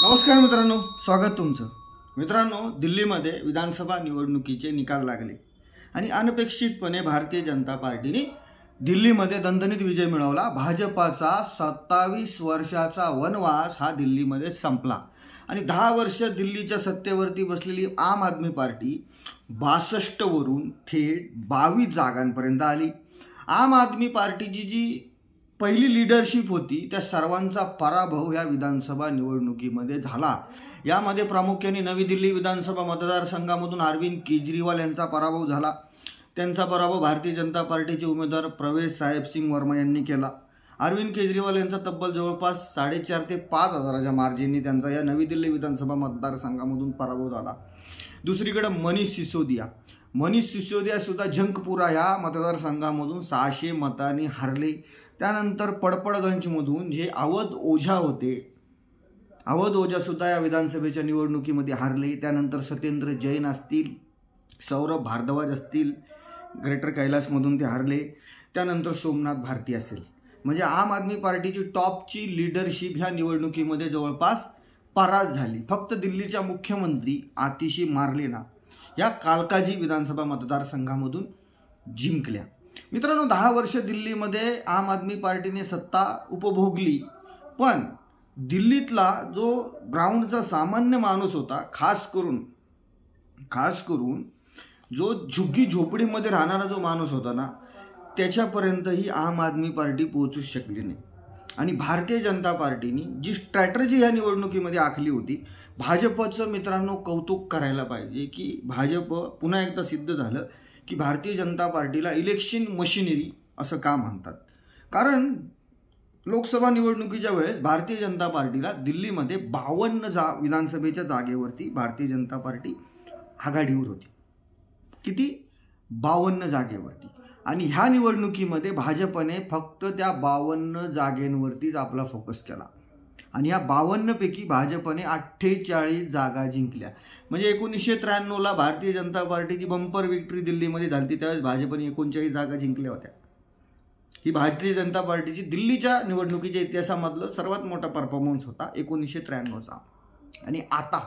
नमस्कार मित्रांनो, स्वागत तुमचं। मित्रांनो, दिल्लीमध्ये विधानसभा निवडणुकीचे निकाल लागले आणि अनपेक्षितपणे भारतीय जनता पार्टीने दिल्लीमध्ये दणदणीत विजय मिळवला। भाजपाचा 27 वर्षाचा वनवास हा दिल्लीमध्ये संपला आणि 10 वर्ष दिल्लीच्या सत्तेवरती बसलेली आम आदमी पार्टी 62 वरून थेट 22 जागांपर्यंत आली। आम आदमी पार्टीची जी पहिली लीडरशिप होती त्या सर्वांचा पराभव या विधानसभा निवडणुकीमध्ये झाला। यामध्ये प्रामुख्याने नवी दिल्ली विधानसभा मतदारसंघामधून अरविंद केजरीवाल यांचा पराभव झाला। त्यांचा पराभव भारतीय जनता पार्टीचे उमेदवार प्रवेश साहेब सिंग वर्मा यांनी केला। अरविंद केजरीवाल यांचा तब्बल जवळपास 4,500 ते 5,000च्या मार्जिनने त्यांचा या नवी दिल्ली विधानसभा मतदारसंघामधून पराभव झाला। दुसरीकडे मनीष सिसोदिया सुद्धा जंगपुरा या मतदारसंघामधून 600 मतांनी हरले। त्यानंतर पडपडगंजमधून जे अवध ओझा सुद्धा या विधानसभेच्या निवडणुकीमध्ये हरले। त्यानंतर सत्येंद्र जैन असतील, सौरभ भारद्वाज असतील, ग्रेटर कैलासमधून ते हरले। त्यानंतर सोमनाथ भारती असेल, म्हणजे आम आदमी पार्टीची टॉपची लीडरशिप ह्या निवडणुकीमध्ये जवळपास परास्त झाली। फक्त दिल्लीच्या मुख्यमंत्री आतिशी मार्लेना या कालकाजी विधानसभा मतदारसंघामधून जिंकल्या। मित्रांनो, 10 वर्ष दिल्लीमध्ये आम आदमी पार्टीने सत्ता उपभोगली, पण दिल्लीतला जो ग्राउंडचा सामान्य माणूस होता, खास करून जो झुग्गी झोपडीमध्ये राहणारा जो माणूस होता ना, त्याच्यापर्यंतही आम आदमी पार्टी पोहोचू शकली नाही। आणि भारतीय जनता पार्टीने जी स्ट्रॅटर्जी या निवडणुकीमध्ये आखली होती, भाजपचं मित्रांनो कौतुक करायला पाहिजे की भाजप पुन्हा एकदा सिद्ध झालं की भारतीय जनता पार्टीला इलेक्शन मशिनरी असं का म्हणतात। कारण लोकसभा निवडणुकीच्या वेळेस भारतीय जनता पार्टीला दिल्लीमध्ये 52 विधानसभेच्या जागेवरती भारतीय जनता पार्टी आघाडीवर होती। किती? 52 जागेवरती। आणि ह्या निवडणुकीमध्ये भाजपने फक्त त्या 52 जागेंवरतीच आपला फोकस केला आणि या 52 पैकी भाजपने 48 जागा जिंकल्या। म्हणजे 1993ला भारतीय जनता पार्टीची बंपर विक्ट्री दिल्लीमध्ये झाली, त्यावेळेस भाजपने 39 जागा जिंकल्या होत्या। ही भारतीय जनता पार्टीची दिल्लीच्या निवडणुकीच्या इतिहासामधलं सर्वात मोठा परफॉर्मन्स होता 1993चा। आणि आता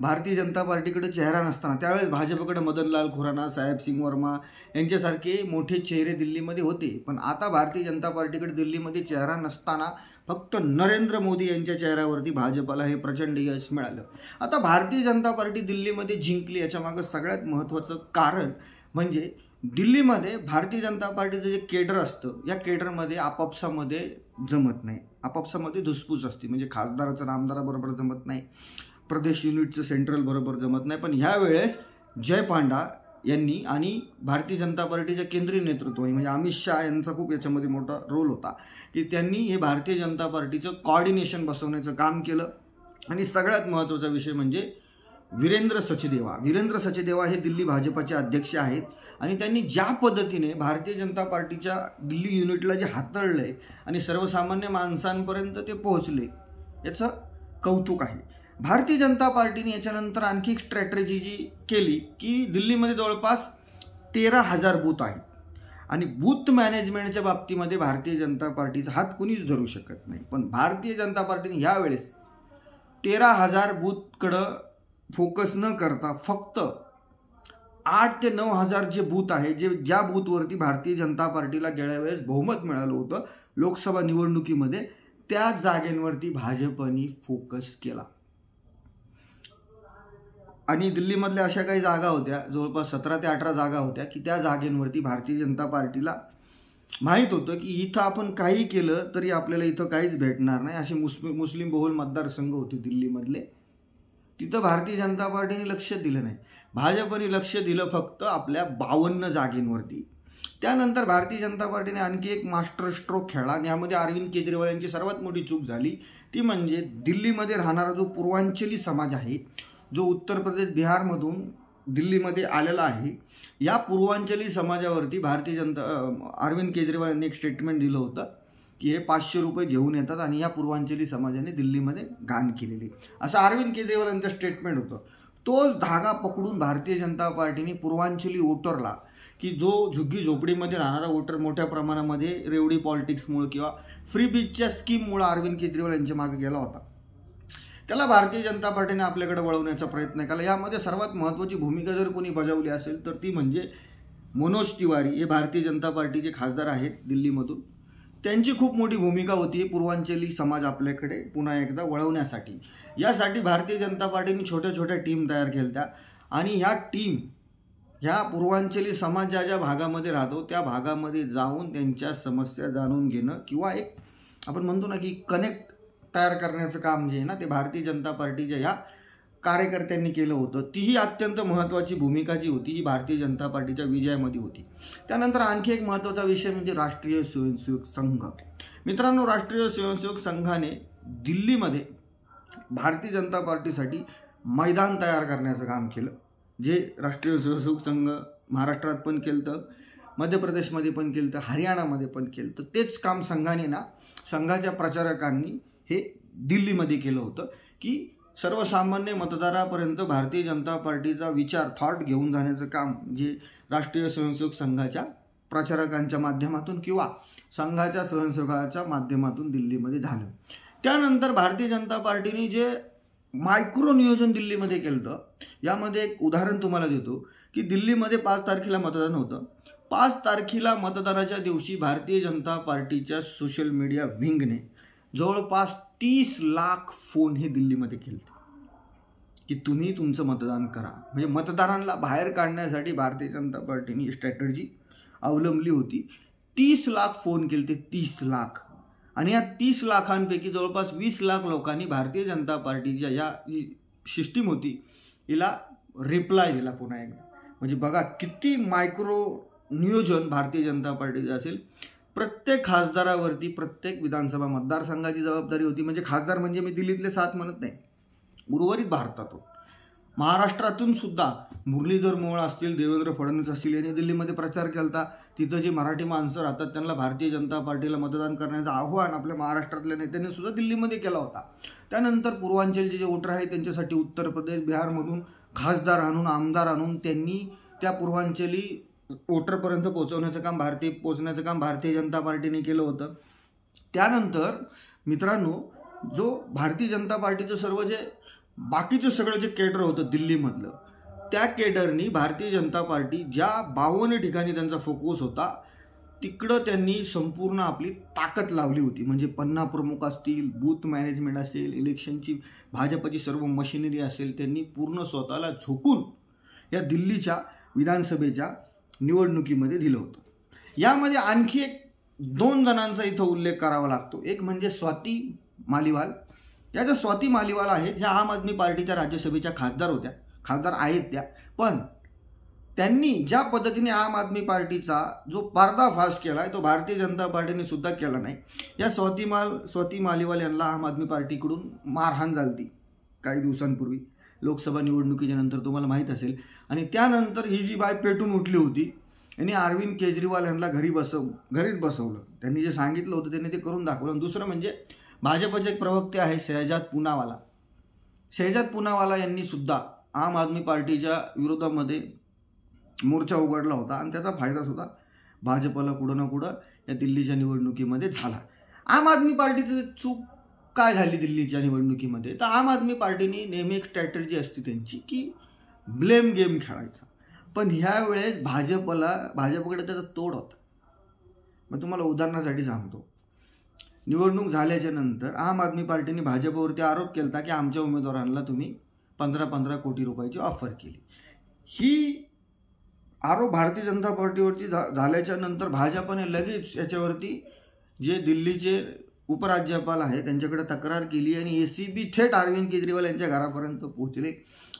भारतीय जनता पार्टीकडे चेहरा नसताना त्यावेळेस भाजपकडे मदनलाल खुराना, साहेब सिंग वर्मा यांच्यासारखे मोठे चेहरे दिल्लीमध्ये होते, पण आता भारतीय जनता पार्टीकडे दिल्लीमध्ये चेहरा नसताना फक्त नरेंद्र मोदी यांच्या चेहऱ्यावरती भाजपला हे प्रचंड यश मिळालं। आता भारतीय जनता पार्टी दिल्लीमध्ये जिंकली, याच्या मागे सगळ्यात महत्त्वाचं कारण म्हणजे दिल्लीमध्ये भारतीय जनता पार्टीचं जे केडर असतं, या केडरमध्ये आपापसामध्ये जमत नाही, आपापसामध्ये धुसफूस असते। म्हणजे खासदाराचं आमदाराबरोबर जमत नाही, प्रदेश युनिटचं सेंट्रल बरोबर जमत नाही। पण ह्या वेळेस जय पांडा यांनी आणि भारतीय जनता पार्टीच्या केंद्रीय नेतृत्व म्हणजे अमित शहा यांचा खूप याच्यामध्ये मोठा रोल होता की त्यांनी हे भारतीय जनता पार्टीचं कोऑर्डिनेशन बसवण्याचं काम केलं। आणि सगळ्यात महत्त्वाचा विषय म्हणजे वीरेंद्र सचदेवा हे दिल्ली भाजपाचे अध्यक्ष आहेत आणि त्यांनी ज्या पद्धतीने भारतीय जनता पार्टीच्या दिल्ली युनिटला जे हाताळलंय आणि सर्वसामान्य माणसांपर्यंत ते पोहोचले, याचं कौतुक आहे। भारतीय जनता पार्टीने याच्यानंतर आणखी एक स्ट्रॅटर्जी जी केली की दिल्लीमध्ये जवळपास 13,000 बूथ आहेत आणि बूथ मॅनेजमेंटच्या बाबतीमध्ये भारतीय जनता पार्टीचा हात कुणीच धरू शकत नाही। पण भारतीय जनता पार्टीने यावेळेस 13,000 बूथकडं फोकस न करता फक्त 8 ते 9,000 जे बूथ आहे, ज्या बूथवरती भारतीय जनता पार्टीला गेल्या वेळेस बहुमत मिळालं होतं लोकसभा निवडणुकीमध्ये, त्या जागेंवरती भाजपने फोकस केला। आणि दिल्लीमधल्या अशा काही जागा होत्या, जवळपास 17 ते 18 जागा होत्या की त्या जागेंवरती भारतीय जनता पार्टीला माहीत होतं की इथं आपण काही केलं तरी आपल्याला इथं काहीच भेटणार नाही। असे मुस्लिम बहुल मतदारसंघ होते दिल्लीमधले, तिथं भारतीय जनता पार्टीने लक्ष दिलं नाही। भाजपने लक्ष दिलं फक्त आपल्या 52 जागेंवरती। त्यानंतर भारतीय जनता पार्टीने आणखी एक मास्टर स्ट्रोक खेळला आणि यामध्ये अरविंद केजरीवाल यांची सर्वात मोठी चूक झाली, ती म्हणजे दिल्लीमध्ये राहणारा जो पूर्वांचली समाज आहे, जो उत्तर प्रदेश बिहारमधून दिल्लीमध्ये आलेला आहे, या पूर्वांचली समाजावरती अरविंद केजरीवाल यांनी एक स्टेटमेंट दिलं होतं की हे 500 रुपये घेऊन येतात आणि या पूर्वांचली समाजाने दिल्लीमध्ये घाण केलेली, असं अरविंद केजरीवाल यांचं स्टेटमेंट होतं। तोच धागा पकडून भारतीय जनता पार्टीने पूर्वांचली वोटरला, की जो झुग्गी झोपडीमध्ये राहणारा वोटर मोठ्या प्रमाणामध्ये रेवडी पॉलिटिक्समुळे किंवा फ्री बीजच्या स्कीममुळे अरविंद केजरीवाल यांच्या मागे गेला होता, त्याला भारतीय जनता पार्टीने आपल्याकडे वळवण्याचा प्रयत्न केला. यामध्ये सर्वात महत्त्वाची भूमिका जर कोणी बजावली असेल तर ती म्हणजे मनोज तिवारी. हे भारतीय जनता पार्टीचे खासदार आहेत दिल्लीमधून. त्यांची खूप मोठी भूमिका होती पूर्वांचली समाज आपल्याकडे पुन्हा एकदा वळवण्यासाठी. यासाठी भारतीय जनता पार्टीने छोट्या छोट्या टीम तयार केल्या आणि ह्या टीम ह्या पूर्वांचली समाज ज्या ज्या भागामध्ये राहतो त्या भागामध्ये जाऊन त्यांच्या समस्या जाणून घेणं किंवा एक आपण म्हणतो ना की कनेक्ट तयार करण्याचं काम जे आहे ना ते भारतीय जनता पार्टीच्या ह्या कार्यकर्त्यांनी केलं होतं. तीही अत्यंत महत्त्वाची भूमिका जी होती ही भारतीय जनता पार्टीच्या विजयामध्ये होती. त्यानंतर आणखी एक महत्त्वाचा विषय म्हणजे राष्ट्रीय स्वयंसेवक संघ. मित्रांनो, राष्ट्रीय स्वयंसेवक संघाने दिल्लीमध्ये भारतीय जनता पार्टीसाठी मैदान तयार करण्याचं काम केलं. जे राष्ट्रीय स्वयंसेवक संघ महाराष्ट्रात पण केलं, मध्य प्रदेशमध्ये पण केलं, हरियाणामध्ये पण केलं, तेच काम संघाच्या प्रचारकांनी हे दिल्लीमध्ये केलं होतं की सर्वसामान्य मतदारापर्यंत भारतीय जनता पार्टीचा विचार थॉट घेऊन जाण्याचं काम जे राष्ट्रीय स्वयंसेवक संघाच्या प्रचारकांच्या माध्यमातून किंवा संघाच्या स्वयंसेवकाच्या माध्यमातूून दिल्लीमध्ये झालं. त्यानंतर भारतीय जनता पार्टीने जे मायक्रो नियोजन दिल्लीमध्ये केलं, यामध्ये एक उदाहरण तुम्हाला देतो की दिल्लीमध्ये 5 तारखेला मतदान होतं. 5 तारखेला मतदानाच्या दिवशी भारतीय जनता पार्टीच्या सोशल मीडिया विंगने जवळपास 30 लाख फोन हे दिल्लीमध्ये केले की तुम्ही तुमचं मतदान करा. म्हणजे मतदारांना बाहेर काढण्यासाठी भारतीय जनता पार्टीने स्ट्रॅटर्जी अवलंबली होती. 30 लाख फोन केले, 30 लाख. आणि या 30 लाखांपैकी जवळपास 20 लाख लोकांनी भारतीय जनता पार्टीच्या या सिस्टीम होती हिला रिप्लाय दिला पुन्हा एकदा. म्हणजे बघा किती मायक्रो नियोजन भारतीय जनता पार्टीचे असेल. प्रत्येक खासदारावरती प्रत्येक विधानसभा मतदारसंघाची जबाबदारी होती. म्हणजे खासदार म्हणजे मी दिल्लीतले 7 म्हणत नाही, उर्वरित भारतातून महाराष्ट्रातून सुद्धा मुरलीधर मोहोळ असतील, देवेंद्र फडणवीस असतील यांनी दिल्लीमध्ये प्रचार केला. तिथं जी मराठी माणसं राहतात त्यांना भारतीय जनता पार्टीला मतदान करण्याचं आव्हान आपल्या महाराष्ट्रातल्या नेत्यांनी सुद्धा दिल्लीमध्ये केला होता. त्यानंतर पूर्वांचलचे जे वोटर आहेत त्यांच्यासाठी उत्तर प्रदेश बिहारमधून खासदार आणून आमदार आणून त्यांनी त्या पूर्वांचली वोटरपर्यंत पोहोचण्याचं काम भारतीय जनता पार्टीने केलं होतं. त्यानंतर मित्रांनो, जो भारतीय जनता पार्टीचं सर्व जे बाकीचं सगळं जे केडर होतं दिल्लीमधलं, त्या केडरनी भारतीय जनता पार्टी ज्या 52 ठिकाणी त्यांचा फोकस होता तिकडं त्यांनी संपूर्ण आपली ताकद लावली होती. म्हणजे पन्ना प्रमुख असतील, बूथ मॅनेजमेंट असेल, इलेक्शनची भाजपची सर्व मशिनरी असेल, त्यांनी पूर्ण स्वतःला झोकून या दिल्लीच्या विधानसभेच्या निवडणुकीमध्ये दिलं होतं. यामध्ये आणखी 2 जणांचा इथं उल्लेख करावा लागतो. एक म्हणजे स्वाती मालिवाल. या ज्या स्वाती मालिवाल आहेत ह्या आम आदमी पार्टीच्या राज्यसभेच्या खासदार आहेत त्या. पण त्यांनी ज्या पद्धतीने आम आदमी पार्टीचा जो पर्दाफाश केला आहे तो भारतीय जनता पार्टीने सुद्धा केला नाही. या स्वाती मालिवाल यांना आम आदमी पार्टीकडून मारहाण झाली काही दिवसांपूर्वी लोकसभा निवडणुकीच्या नंतर, तुम्हाला माहीत असेल. आणि त्यानंतर ही जी बाय पेटून उठली होती यांनी अरविंद केजरीवाल यांना घरीच बसवलं. त्यांनी जे सांगितलं होतं त्यांनी ते करून दाखवलं. दुसरं म्हणजे भाजपचे एक प्रवक्ते आहे शहजाद पूनावाला यांनी सुद्धा आम आदमी पार्टीच्या विरोधामध्ये मोर्चा उघडला होता आणि त्याचा फायदा सुद्धा भाजपला कुठं ना कुठं या दिल्लीच्या निवडणुकीमध्ये झाला. आम आदमी पार्टीची चूक काय झाली दिल्लीच्या निवडणुकीमध्ये, तर आम आदमी पार्टीने नेहमी एक स्ट्रॅटर्जी असते त्यांची की ब्लेम गेम खेळायचा. पण ह्या वेळेस भाजपकडे त्याचा तोड होता. मग तुम्हाला उदाहरणासाठी सांगतो, निवडणूक झाल्याच्या नंतर आम आदमी पार्टीने भाजपवरती आरोप केला की आमच्या उमेदवारांना तुम्ही 15-15 कोटी रुपयाची ऑफर केली. ही आरोप भारतीय जनता पार्टीवरती झाल्याच्या नंतर भाजपने लगेच याच्यावरती जे दिल्लीचे उपराज्यपाल आहे त्यांच्याकडे तक्रार केली आणि ACB थेट अरविंद केजरीवाल यांच्या घरापर्यंत पोहोचले.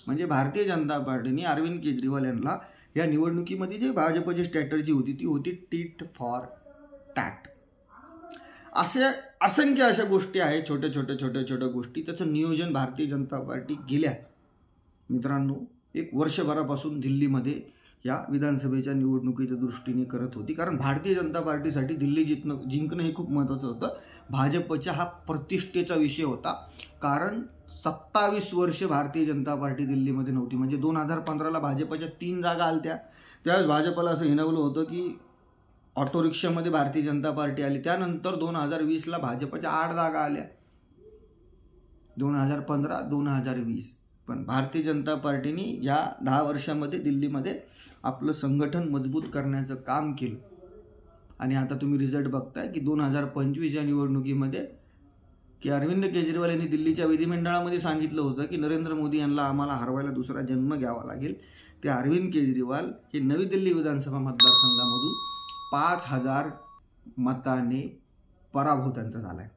म्हणजे भारतीय जनता पार्टीने अरविंद केजरीवाल यांना या निवडणुकीमध्ये जे भाजपची स्ट्रॅटर्जी होती ती होती टीट फॉर टॅट. असे असंख्य अशा गोष्टी आहेत, छोट्या गोष्टी. त्याचं नियोजन भारतीय जनता पार्टी गेल्या मित्रांनो 1 वर्षभरापासून दिल्लीमध्ये या विधानसभेच्या निवडणुकीच्या दृष्टीने करत होती. कारण भारतीय जनता पार्टीसाठी दिल्ली जिंकणं हे खूप महत्त्वाचं होतं. भाजपच्या हा प्रतिष्ठेचा विषय होता. कारण 27 वर्ष भारतीय जनता पार्टी दिल्लीमध्ये नव्हती. म्हणजे 2015ला भाजपच्या 3 जागा आल्या. त्यावेळेस भाजपला असं हिणवलं होतं की ऑटो रिक्षामध्ये भारतीय जनता पार्टी आली. त्यानंतर 2020ला भाजपच्या 8 जागा आल्या. 2015, 2020. पण भारतीय जनता पार्टीने या 10 वर्षामध्ये दिल्लीमध्ये आपलं संघटन मजबूत करण्याचं काम केलं. आणि आता तुम्ही रिझल्ट बघताय की 2025 या निवडणुकीमध्ये की अरविंद केजरीवाल यांनी दिल्लीच्या विधिमंडळामध्ये सांगितलं होतं की नरेंद्र मोदी यांना आम्हाला हरवायला दुसरा जन्म घ्यावा लागेल. ते अरविंद केजरीवाल हे नवी दिल्ली विधानसभा मतदारसंघामधून 5,000 मताने पराभव त्यांचा झाला आहे.